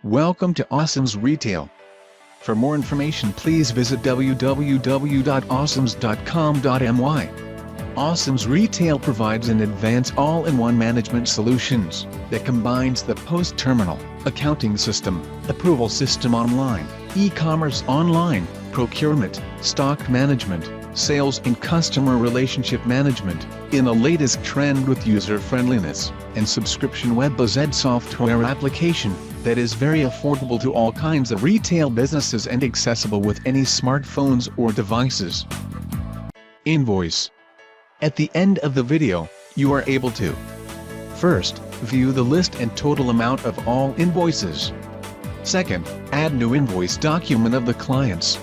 Welcome to Ocims Retail. For more information, please visit www.ocims.com.my. Ocims Retail provides an advanced all-in-one management solutions that combines the post-terminal, accounting system, approval system online, e-commerce online, procurement, stock management, sales and customer relationship management, in the latest trend with user-friendliness, and subscription web-based software application that is very affordable to all kinds of retail businesses and accessible with any smartphones or devices. Invoice. At the end of the video, you are able to first, view the list and total amount of all invoices. Second, add new invoice document of the clients.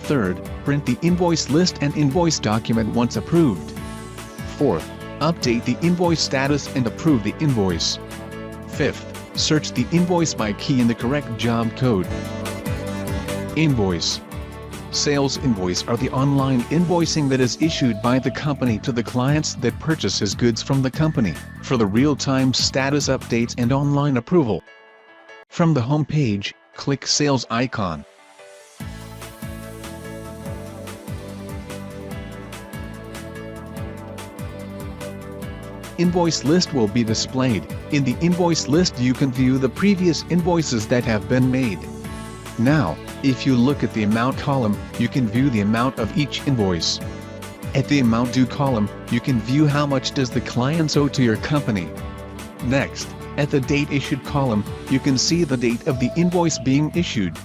Third, print the invoice list and invoice document once approved. Fourth, update the invoice status and approve the invoice. Fifth, search the invoice by key in the correct job code. Invoice. Sales invoice are the online invoicing that is issued by the company to the clients that purchases goods from the company, for the real-time status updates and online approval. From the home page, click Sales icon. Invoice list will be displayed. In the invoice list you can view the previous invoices that have been made. Now, if you look at the amount column, you can view the amount of each invoice. At the amount due column, you can view how much does the client owe to your company. Next, at the date issued column, you can see the date of the invoice being issued.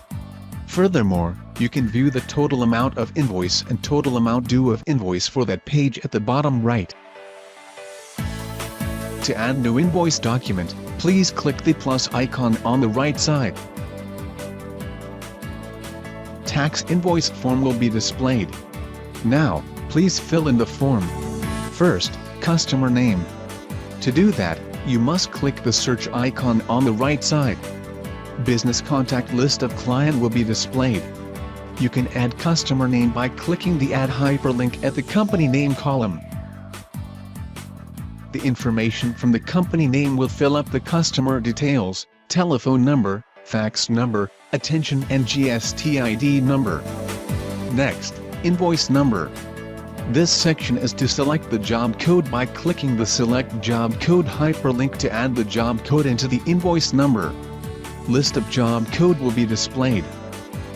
Furthermore, you can view the total amount of invoice and total amount due of invoice for that page at the bottom right. To add new invoice document, please click the plus icon on the right side. Tax invoice form will be displayed. Now, please fill in the form. First, customer name. To do that, you must click the search icon on the right side. Business contact list of client will be displayed. You can add customer name by clicking the add hyperlink at the company name column. The information from the company name will fill up the customer details, telephone number, fax number, attention and GST ID number. Next, invoice number. This section is to select the job code by clicking the select job code hyperlink to add the job code into the invoice number. List of job code will be displayed.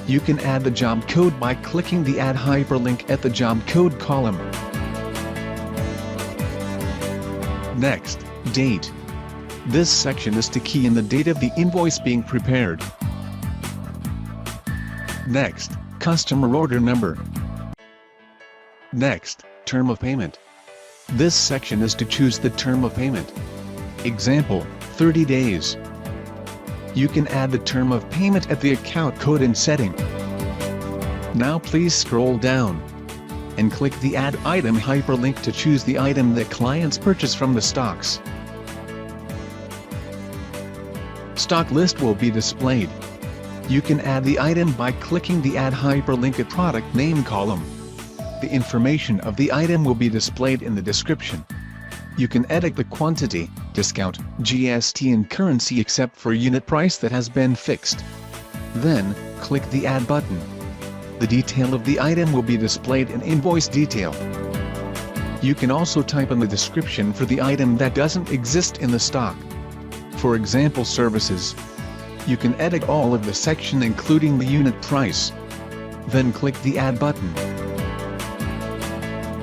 You can add the job code by clicking the add hyperlink at the job code column. Next, date. This section is to key in the date of the invoice being prepared. Next, customer order number. Next, term of payment. This section is to choose the term of payment. Example, 30 days. You can add the term of payment at the account code and setting. Now please scroll down and click the Add Item hyperlink to choose the item that clients purchase from the stocks. Stock list will be displayed. You can add the item by clicking the Add hyperlink at Product Name column. The information of the item will be displayed in the description. You can edit the quantity, discount, GST and currency except for unit price that has been fixed. Then, click the Add button. The detail of the item will be displayed in invoice detail. You can also type in the description for the item that doesn't exist in the stock. For example, services. You can edit all of the section including the unit price. Then click the Add button.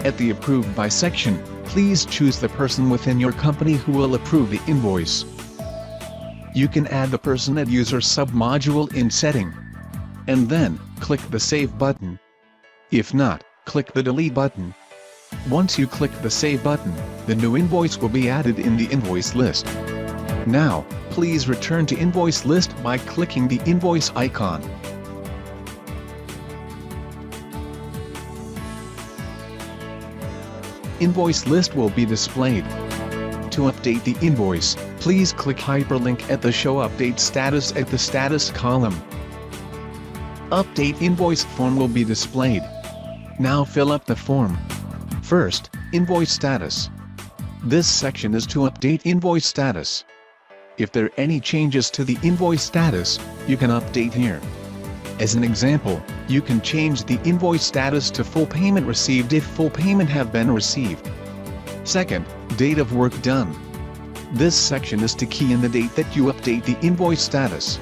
At the Approved by section, please choose the person within your company who will approve the invoice. You can add the person at User submodule in Setting. And then, click the Save button. If not, click the Delete button. Once you click the Save button, the new invoice will be added in the invoice list. Now, please return to invoice list by clicking the invoice icon. Invoice list will be displayed. To update the invoice, please click hyperlink at the Show Update Status at the Status column. Update invoice form will be displayed. Now fill up the form. First, invoice status. This section is to update invoice status. If there are any changes to the invoice status, you can update here. As an example, you can change the invoice status to full payment received if full payment have been received. Second, date of work done. This section is to key in the date that you update the invoice status.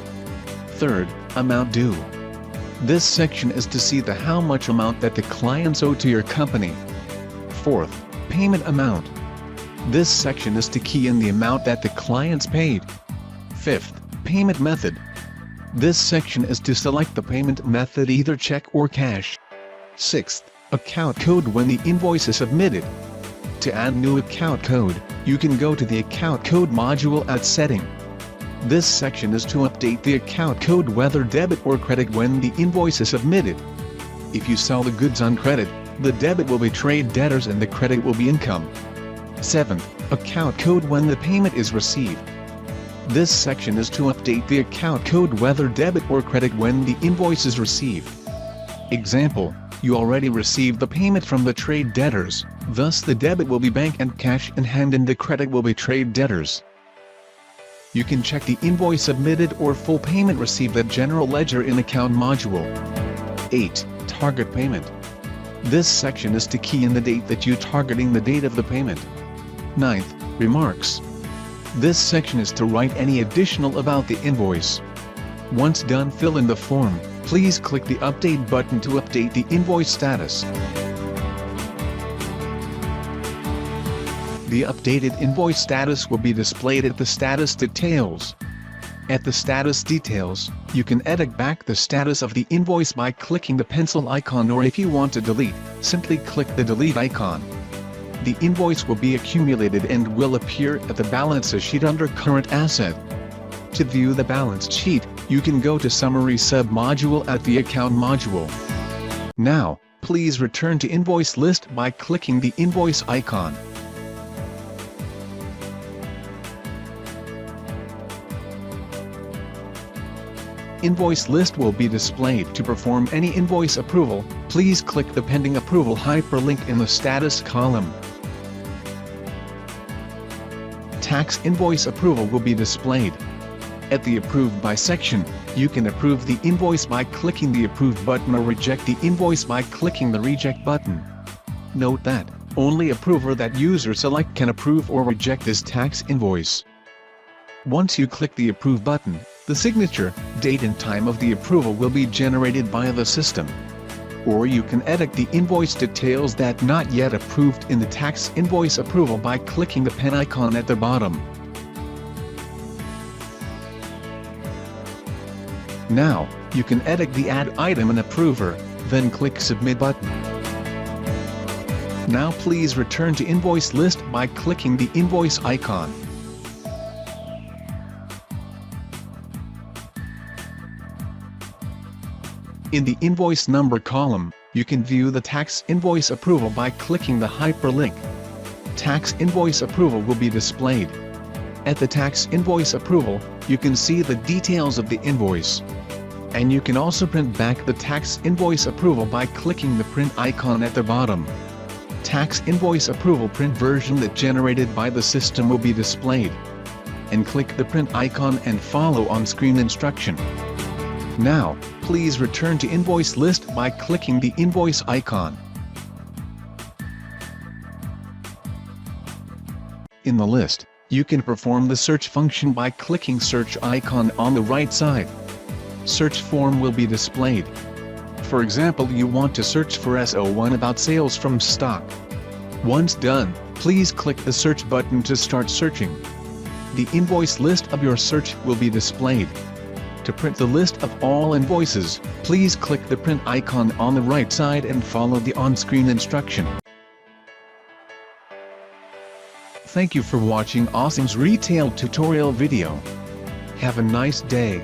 Third, amount due. This section is to see the how much amount that the clients owe to your company. Fourth, payment amount. This section is to key in the amount that the clients paid. Fifth, payment method. This section is to select the payment method, either check or cash. Sixth, account code when the invoice is submitted. To add new account code, you can go to the account code module at setting. This section is to update the account code whether debit or credit when the invoice is submitted. If you sell the goods on credit, the debit will be trade debtors and the credit will be income. 7th, account code when the payment is received. This section is to update the account code whether debit or credit when the invoice is received. Example, you already received the payment from the trade debtors, thus the debit will be bank and cash in hand and the credit will be trade debtors. You can check the invoice submitted or full payment received at General Ledger in Account module. 8. Target payment. This section is to key in the date that you targeting the date of the payment. 9th, remarks. This section is to write any additional about the invoice. Once done, fill in the form. Please click the update button to update the invoice status. The updated invoice status will be displayed at the status details. At the status details, you can edit back the status of the invoice by clicking the pencil icon, or if you want to delete, simply click the delete icon. The invoice will be accumulated and will appear at the balance sheet under current asset. To view the balance sheet, you can go to Summary sub-module at the Account module. Now, please return to Invoice List by clicking the Invoice icon. Invoice List will be displayed. To perform any invoice approval, please click the Pending Approval hyperlink in the Status column. Tax invoice approval will be displayed. At the Approved By section, you can approve the invoice by clicking the Approve button or reject the invoice by clicking the Reject button. Note that, only approver that user select can approve or reject this tax invoice. Once you click the Approve button, the signature, date and time of the approval will be generated by the system. Or you can edit the invoice details that not yet approved in the tax invoice approval by clicking the pen icon at the bottom. Now, you can edit the Add Item and Approver, then click Submit button. Now please return to Invoice List by clicking the Invoice icon. In the Invoice Number column, you can view the tax invoice approval by clicking the hyperlink. Tax invoice approval will be displayed. At the tax invoice approval, you can see the details of the invoice. And you can also print back the tax invoice approval by clicking the print icon at the bottom. Tax invoice approval print version that generated by the system will be displayed. And click the print icon and follow on-screen instruction. Now, please return to Invoice List by clicking the Invoice icon. In the list, you can perform the search function by clicking Search icon on the right side. Search form will be displayed. For example, you want to search for SO1 about sales from stock. Once done, please click the Search button to start searching. The invoice list of your search will be displayed. To print the list of all invoices, please click the print icon on the right side and follow the on-screen instruction. Thank you for watching Ocims retail tutorial video. Have a nice day.